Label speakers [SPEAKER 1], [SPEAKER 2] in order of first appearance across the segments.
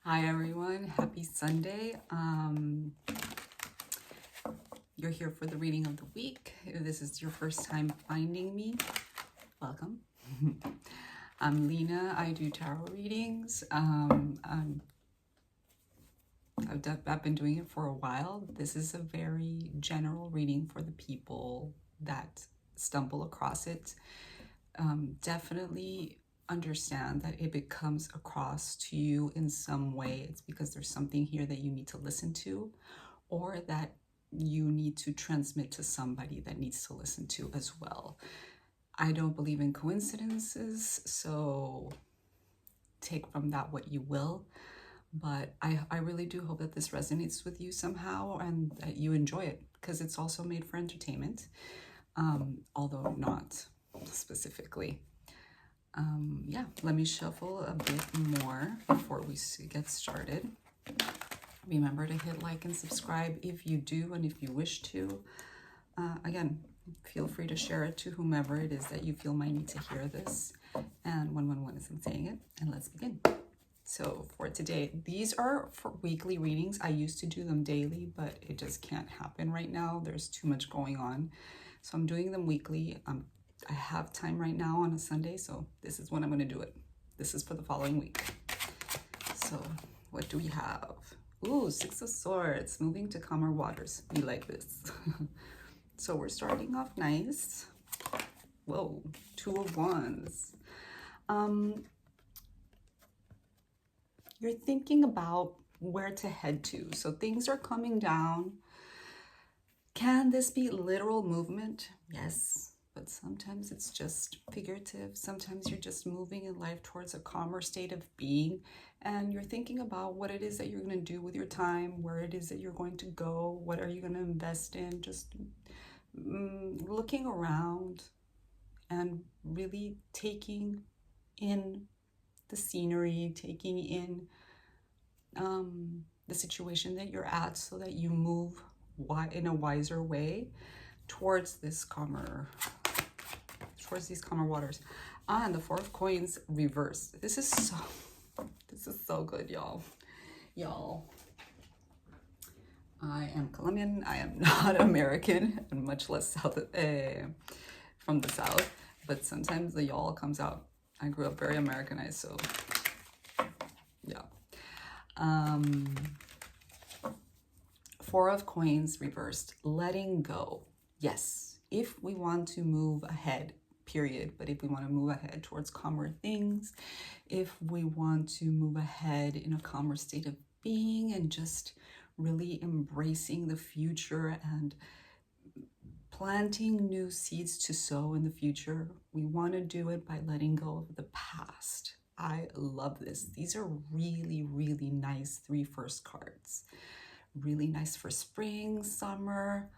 [SPEAKER 1] Hi everyone, happy Sunday. You're here for the reading of the week. If this is your first time finding me, welcome. I'm Lena. I do tarot readings. I've been doing it for a while. This is a very general reading for the people that stumble across it. Definitely understand that if it comes across to you in some way, it's because there's something here that you need to listen to, or that you need to transmit to somebody that needs to listen to as well. I don't believe in coincidences, so take from that what you will. But I really do hope that this resonates with you somehow and that you enjoy it, because it's also made for entertainment, although not specifically. Yeah, let me shuffle a bit more before we get started. Remember to hit like and subscribe if you do and if you wish to. Again, feel free to share it to whomever it is that you feel might need to hear this. And 111 isn't saying it. And let's begin. So for today, these are for weekly readings. I used to do them daily, but it just can't happen right now. There's too much going on. So I'm doing them weekly. I have time right now on a Sunday, so this is when I'm going to do it. This is for the following week. So what do we have? Ooh, Six of Swords, moving to calmer waters. We like this. So we're starting off nice. Whoa, Two of Wands. You're thinking about where to head to. So things are coming down. Can this be literal movement? Yes, but sometimes it's just figurative. Sometimes you're just moving in life towards a calmer state of being, and you're thinking about what it is that you're going to do with your time, where it is that you're going to go, what are you going to invest in, just looking around and really taking in the scenery, taking in the situation that you're at, so that you move in a wiser way towards this calmer, towards these calmer waters. And the Four of Coins reversed. This is so good, y'all. I am Colombian. I am not American, and much less from the South. But sometimes the y'all comes out. I grew up very Americanized, so yeah. Four of Coins reversed. Letting go. Yes, if we want to move ahead, period. But if we want to move ahead towards calmer things, if we want to move ahead in a calmer state of being and just really embracing the future and planting new seeds to sow in the future, we want to do it by letting go of the past. I love this. These are really, really nice 3 first cards. Really nice for spring, summer.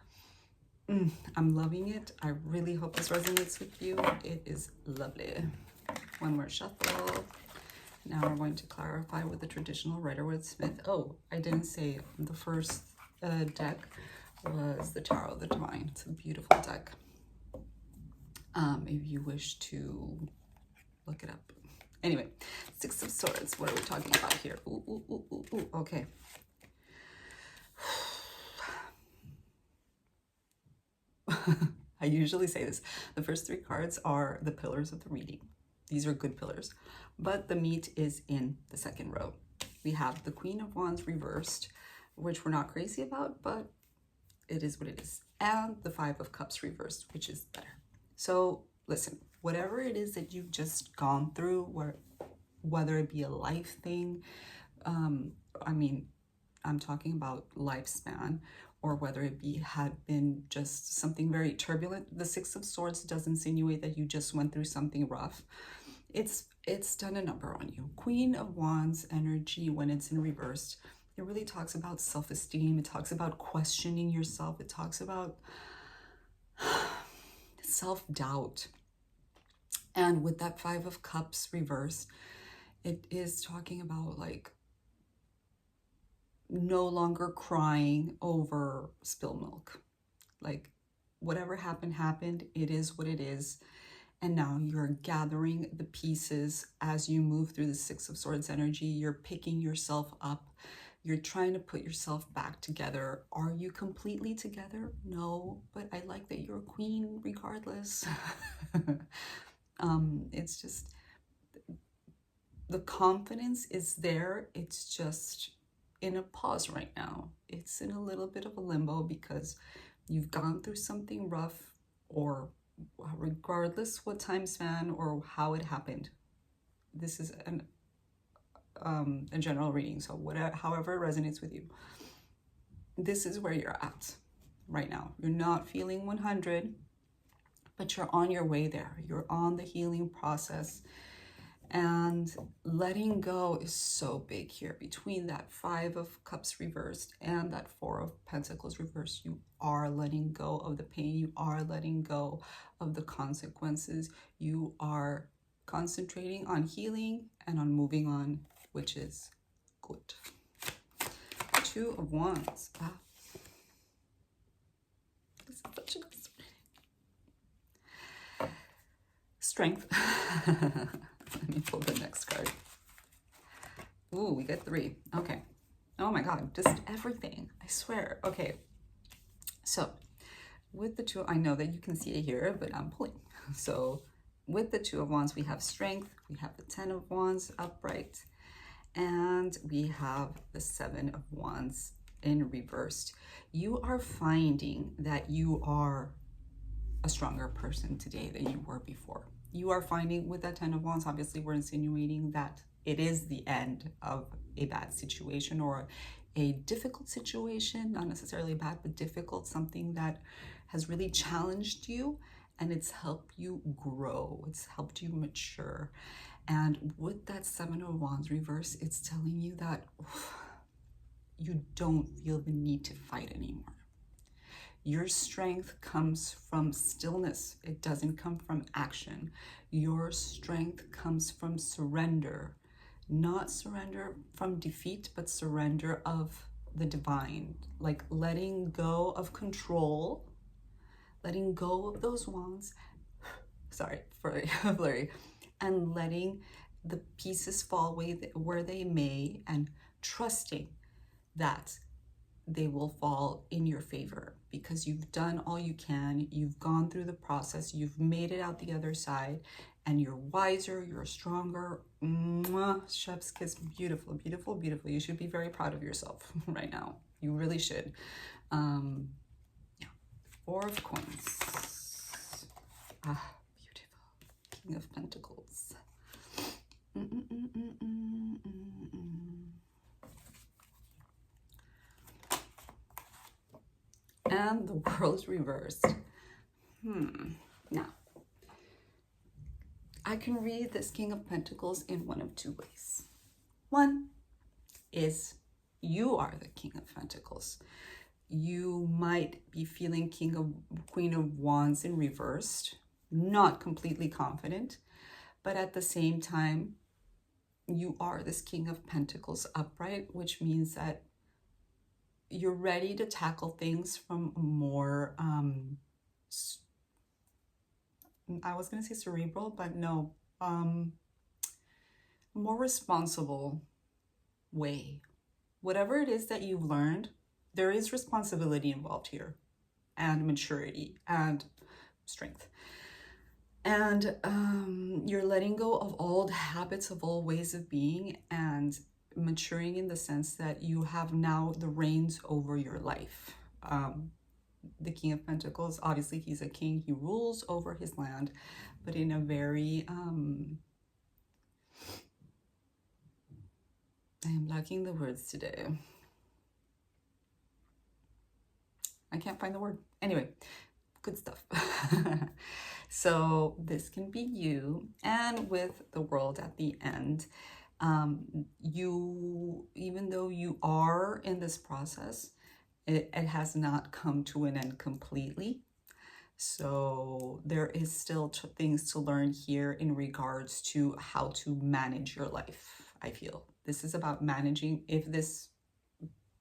[SPEAKER 1] I'm loving it. I really hope this resonates with you. It is lovely. One more shuffle. Now we're going to clarify with the traditional Rider-Waite-Smith. Oh, I didn't say the first deck was the Tarot of the Divine. It's a beautiful deck. If you wish to look it up. Anyway, Six of Swords. What are we talking about here? Ooh. Okay. I usually say this. The first 3 cards are the pillars of the reading. These are good pillars. But the meat is in the second row. We have the Queen of Wands reversed, which we're not crazy about, but it is what it is. And the Five of Cups reversed, which is better. So listen, whatever it is that you've just gone through, whether it be a life thing, I'm talking about lifespan, or whether it had been just something very turbulent. The Six of Swords does insinuate that you just went through something rough. It's done a number on you. Queen of Wands energy, when it's in reversed, it really talks about self-esteem. It talks about questioning yourself. It talks about self-doubt. And with that Five of Cups reversed, it is talking about like no longer crying over spilled milk. Like whatever happened, it is what it is. And now you're gathering the pieces as you move through the Six of Swords energy. You're picking yourself up. You're trying to put yourself back together. Are you completely together? No, but I like that you're a queen regardless. It's just, the confidence is there. It's just in a pause right now. It's in a little bit of a limbo because you've gone through something rough, or regardless what time span or how it happened. This is a general reading, so whatever, however it resonates with you. This is where you're at right now. You're not feeling 100, but you're on your way there. You're on the healing process. And letting go is so big here. Between that Five of Cups reversed and that Four of Pentacles reversed, you are letting go of the pain. You are letting go of the consequences. You are concentrating on healing and on moving on, which is good. Two of Wands. This is such a good strength. Let me pull the next card. Ooh, we get 3. Okay. Oh my God, just everything. I swear. Okay. So with the two, I know that you can see it here, but I'm pulling. So with the Two of Wands, we have strength. We have the 10 of Wands upright. And we have the 7 of Wands in reversed. You are finding that you are a stronger person today than you were before. You are finding with that 10 of Wands, obviously we're insinuating that it is the end of a bad situation or a difficult situation, not necessarily bad, but difficult, something that has really challenged you, and it's helped you grow. It's helped you mature. And with that 7 of Wands reverse, it's telling you that you don't feel the need to fight anymore. Your strength comes from stillness. It doesn't come from action. Your strength comes from surrender. Not surrender from defeat, but surrender of the divine. Like letting go of control, letting go of those wands. Sorry for blurry. And letting the pieces fall where they may, and trusting that they will fall in your favor because you've done all you can. You've gone through the process. You've made it out the other side, and you're wiser, you're stronger. Mwah, chef's kiss. Beautiful, beautiful, beautiful. You should be very proud of yourself right now. You really should. Yeah. 4 of Coins. Beautiful. King of Pentacles. And the World's reversed. Now, I can read this King of Pentacles in one of 2 ways. One is you are the King of Pentacles. You might be feeling Queen of Wands in reversed, not completely confident, but at the same time, you are this King of Pentacles upright, which means that you're ready to tackle things from a more, I was going to say cerebral, but no, more responsible way. Whatever it is that you've learned, there is responsibility involved here, and maturity and strength. And you're letting go of old habits, of old ways of being, and maturing in the sense that you have now the reins over your life. The King of Pentacles, obviously he's a king, he rules over his land, but in a very I am lacking the words today. I can't find the word. Anyway, good stuff. So this can be you, and with the World at the end, you, even though you are in this process, it has not come to an end completely. So there is still things to learn here in regards to how to manage your life. I feel this is about managing. If this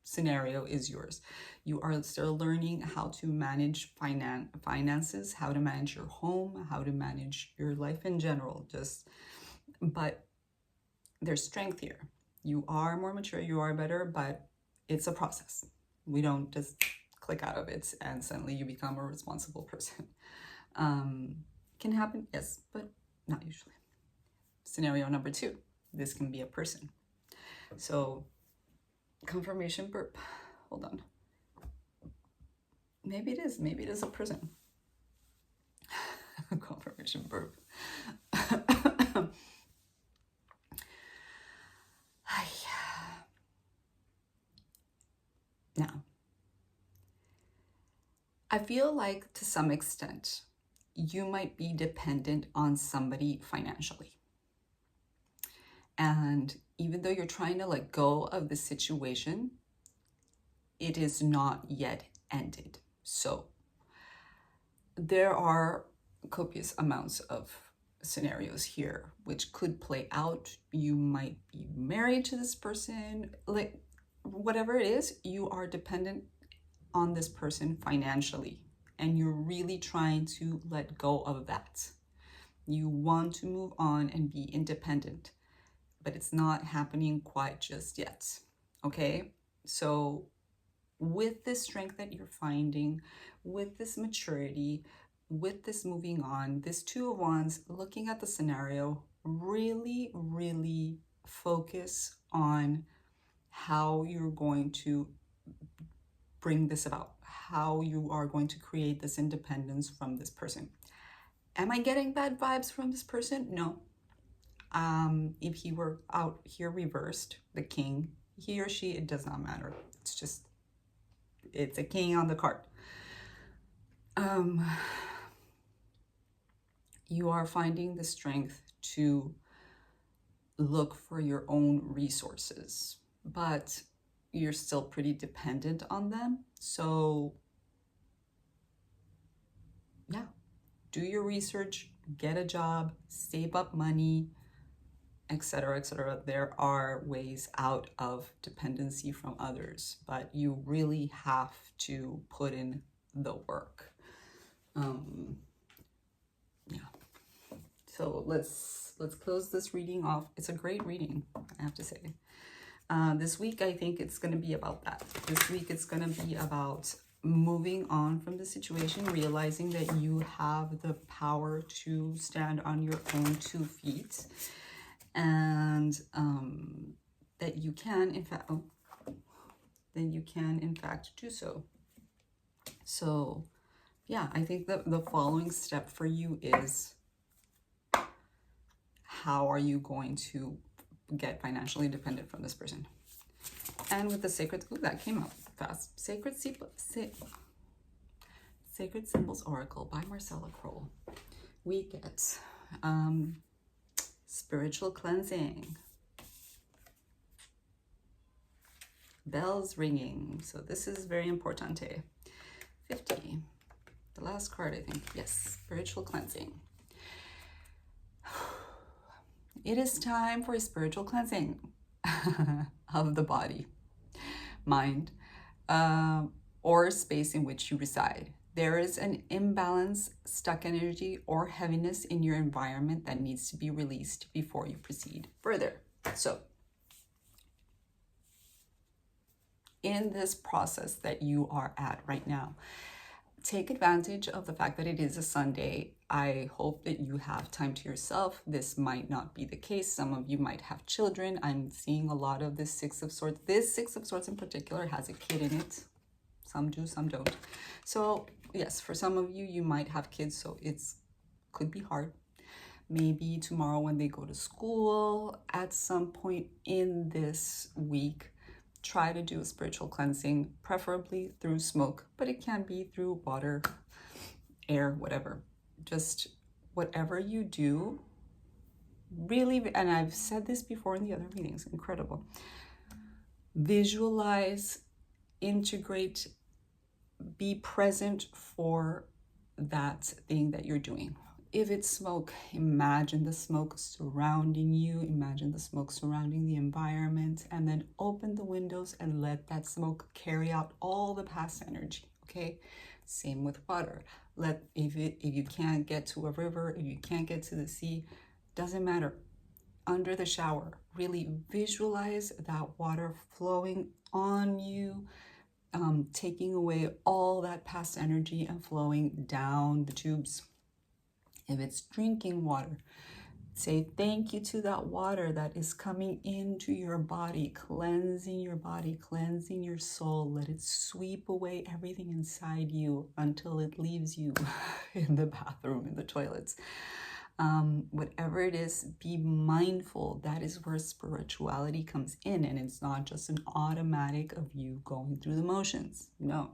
[SPEAKER 1] scenario is yours. You are still learning how to manage finances, how to manage your home, how to manage your life in general. But there's strength here. You are more mature, you are better, but it's a process. We don't just click out of it and suddenly you become a responsible person. Can happen, yes, but not usually. Scenario number 2, this can be a person. So confirmation burp, hold on. Maybe it is a person. Confirmation burp. Now, I feel like to some extent, you might be dependent on somebody financially. And even though you're trying to let go of the situation, it is not yet ended. So there are copious amounts of scenarios here which could play out. You might be married to this person, like whatever it is, you are dependent on this person financially, and you're really trying to let go of that. You want to move on and be independent, but it's not happening quite just yet. Okay, so with this strength that you're finding, with this maturity, with this moving on, this 2 of Wands, looking at the scenario, really, really focus on how you're going to bring this about, how you are going to create this independence from this person. Am I getting bad vibes from this person? No. If he were out here reversed, the king, he or she, it does not matter. It's a king on the card. You are finding the strength to look for your own resources, but you're still pretty dependent on them. So yeah, do your research, get a job, save up money, etc., etc. There are ways out of dependency from others, but you really have to put in the work. Yeah. So let's close this reading off. It's a great reading, I have to say. This week, I think it's going to be about that. This week, it's going to be about moving on from the situation, realizing that you have the power to stand on your own 2 feet, and that you can, in fact, do so. So, yeah, I think that the following step for you is, how are you going to get financially independent from this person? And with the sacred, that came out fast. Sacred Symbols Oracle by Marcella Kroll. We get spiritual cleansing, bells ringing. So this is very importante. 50, the last card, I think. Yes, spiritual cleansing. It is time for a spiritual cleansing of the body, mind, or space in which you reside. There is an imbalance, stuck energy, or heaviness in your environment that needs to be released before you proceed further. So, in this process that you are at right now, take advantage of the fact that it is a Sunday. I hope that you have time to yourself. This might not be the case. Some of you might have children. I'm seeing a lot of this 6 of Swords. This 6 of Swords in particular has a kid in it. Some do, some don't. So yes, for some of you, you might have kids, so could be hard. Maybe tomorrow when they go to school, at some point in this week, try to do a spiritual cleansing, preferably through smoke, but it can be through water, air, whatever. Just whatever you do, really, and I've said this before in the other readings, incredible. Visualize, integrate, be present for that thing that you're doing. If it's smoke, imagine the smoke surrounding you, imagine the smoke surrounding the environment, and then open the windows and let that smoke carry out all the past energy, okay? Same with water. If you can't get to a river, if you can't get to the sea, doesn't matter. Under the shower, really visualize that water flowing on you, taking away all that past energy and flowing down the tubes. If it's drinking water, say thank you to that water that is coming into your body, cleansing your soul. Let it sweep away everything inside you until it leaves you in the bathroom, in the toilets. Whatever it is, be mindful. That is where spirituality comes in, and it's not just an automatic of you going through the motions. No.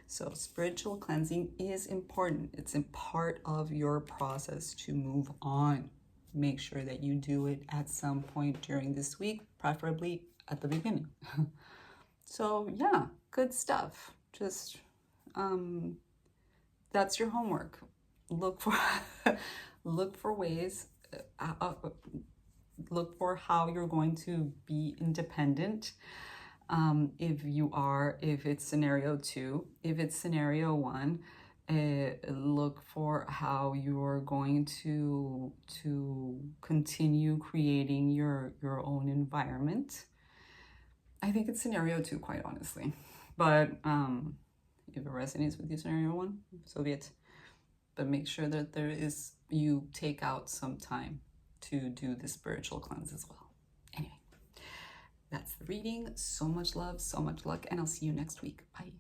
[SPEAKER 1] So spiritual cleansing is important. It's a part of your process to move on. Make sure that you do it at some point during this week, preferably at the beginning. So yeah, good stuff. Just that's your homework. Look for look for ways, look for how you're going to be independent. If it's scenario 2, if it's scenario 1, look for how you're going to continue creating your own environment. I think it's scenario 2, quite honestly, but if it resonates with you, scenario 1, so be it. But make sure that you take out some time to do the spiritual cleanse as well. Anyway, that's the reading. So much love, so much luck, and I'll see you next week. Bye.